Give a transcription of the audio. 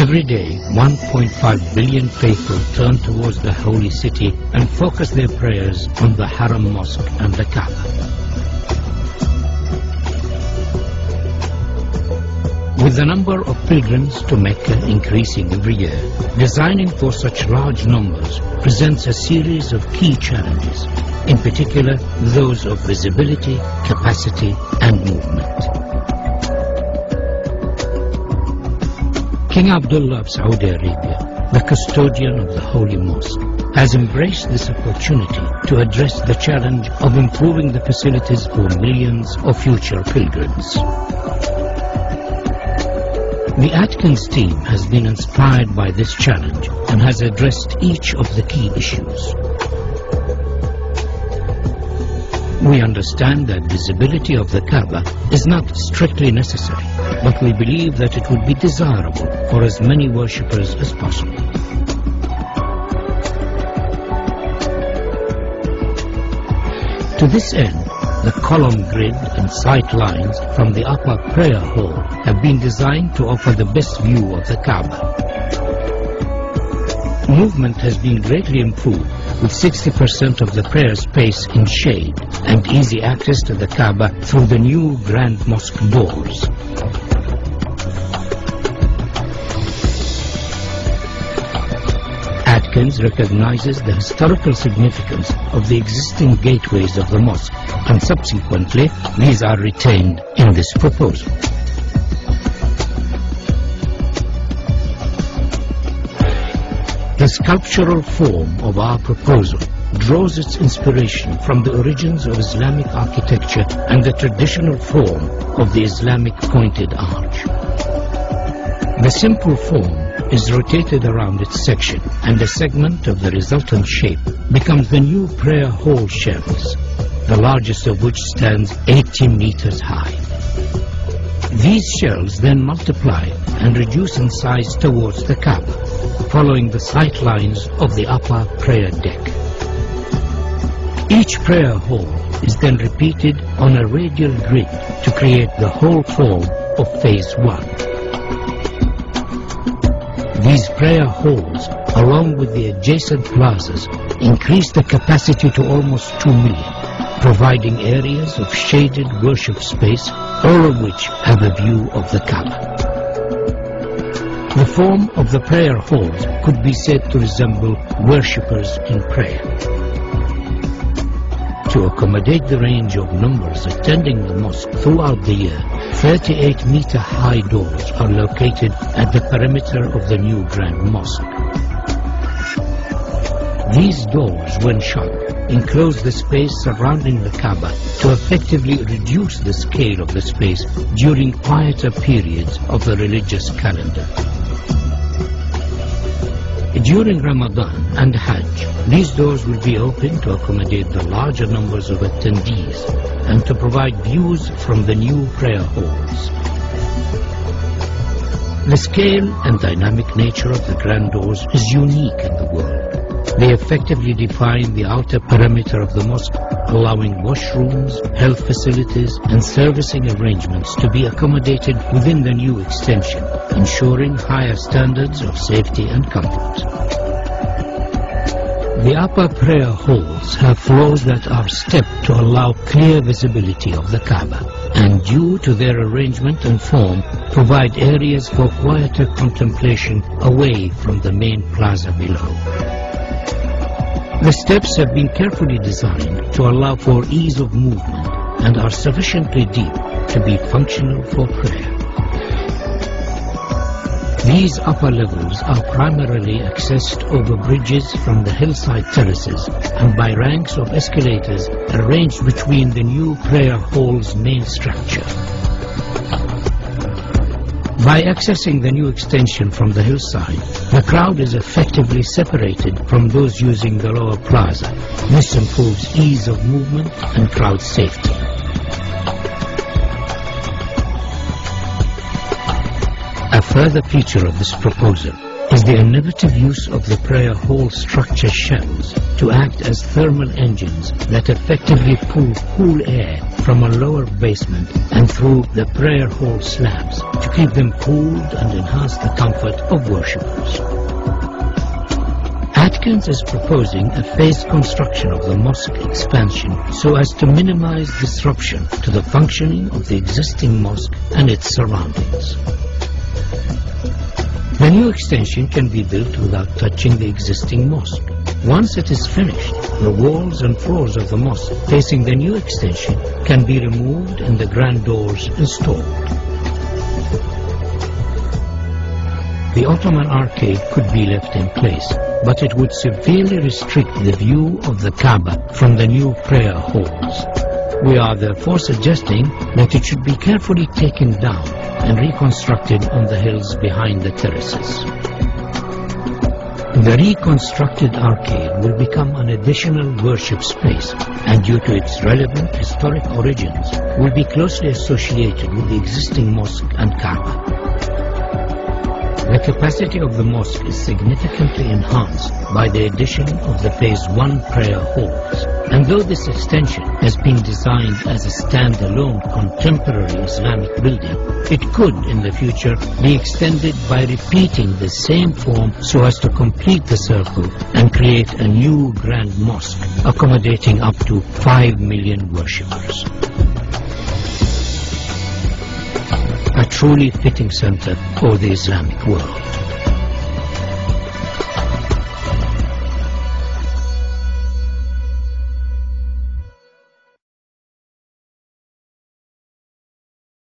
Every day, 1.5 billion faithful turn towards the holy city and focus their prayers on the Haram Mosque and the Kaaba. With the number of pilgrims to Mecca increasing every year, designing for such large numbers presents a series of key challenges, in particular those of visibility, capacity and movement. King Abdullah of Saudi Arabia, the custodian of the Holy Mosque, has embraced this opportunity to address the challenge of improving the facilities for millions of future pilgrims. The Atkins team has been inspired by this challenge and has addressed each of the key issues. We understand that visibility of the Kaaba is not strictly necessary, but we believe that it would be desirable for as many worshippers as possible. To this end, the column grid and sight lines from the upper prayer hall have been designed to offer the best view of the Kaaba. Movement has been greatly improved, with 60% of the prayer space in shade and easy access to the Kaaba through the new Grand Mosque doors. Atkins recognizes the historical significance of the existing gateways of the mosque, and subsequently these are retained in this proposal. The sculptural form of our proposal draws its inspiration from the origins of Islamic architecture and the traditional form of the Islamic pointed arch. The simple form is rotated around its section, and a segment of the resultant shape becomes the new prayer hall shelves, the largest of which stands 80 meters high. These shelves then multiply and reduce in size towards the Kaaba, following the sight lines of the upper prayer deck. Each prayer hall is then repeated on a radial grid to create the whole form of Phase 1. These prayer halls, along with the adjacent plazas, increase the capacity to almost 2 million, providing areas of shaded worship space, all of which have a view of the Kaaba. The form of the prayer halls could be said to resemble worshippers in prayer. To accommodate the range of numbers attending the mosque throughout the year, 38-meter-high doors are located at the perimeter of the new Grand Mosque. These doors, when shut, enclose the space surrounding the Kaaba to effectively reduce the scale of the space during quieter periods of the religious calendar. During Ramadan and Hajj, these doors will be open to accommodate the larger numbers of attendees and to provide views from the new prayer halls. The scale and dynamic nature of the grand doors is unique in the world. They effectively define the outer perimeter of the mosque, allowing washrooms, health facilities and servicing arrangements to be accommodated within the new extension, ensuring higher standards of safety and comfort. The upper prayer halls have floors that are stepped to allow clear visibility of the Kaaba, and due to their arrangement and form, provide areas for quieter contemplation away from the main plaza below. The steps have been carefully designed to allow for ease of movement and are sufficiently deep to be functional for prayer. These upper levels are primarily accessed over bridges from the hillside terraces and by ranks of escalators arranged between the new prayer hall's main structure. By accessing the new extension from the hillside, the crowd is effectively separated from those using the lower plaza. This improves ease of movement and crowd safety. A further feature of this proposal is the innovative use of the prayer hall structure shells to act as thermal engines that effectively pull cool air from a lower basement and through the prayer hall slabs to keep them cooled and enhance the comfort of worshippers. Atkins is proposing a phased construction of the mosque expansion so as to minimize disruption to the functioning of the existing mosque and its surroundings. The new extension can be built without touching the existing mosque. Once it is finished, the walls and floors of the mosque facing the new extension can be removed and the grand doors installed. The Ottoman arcade could be left in place, but it would severely restrict the view of the Kaaba from the new prayer halls. We are therefore suggesting that it should be carefully taken down and reconstructed on the hills behind the terraces. The reconstructed arcade will become an additional worship space and, due to its relevant historic origins, will be closely associated with the existing mosque and Kaaba. The capacity of the mosque is significantly enhanced by the addition of the Phase 1 prayer halls. And though this extension has been designed as a standalone contemporary Islamic building, it could in the future be extended by repeating the same form so as to complete the circle and create a new grand mosque accommodating up to 5 million worshippers. A truly fitting center for the Islamic world.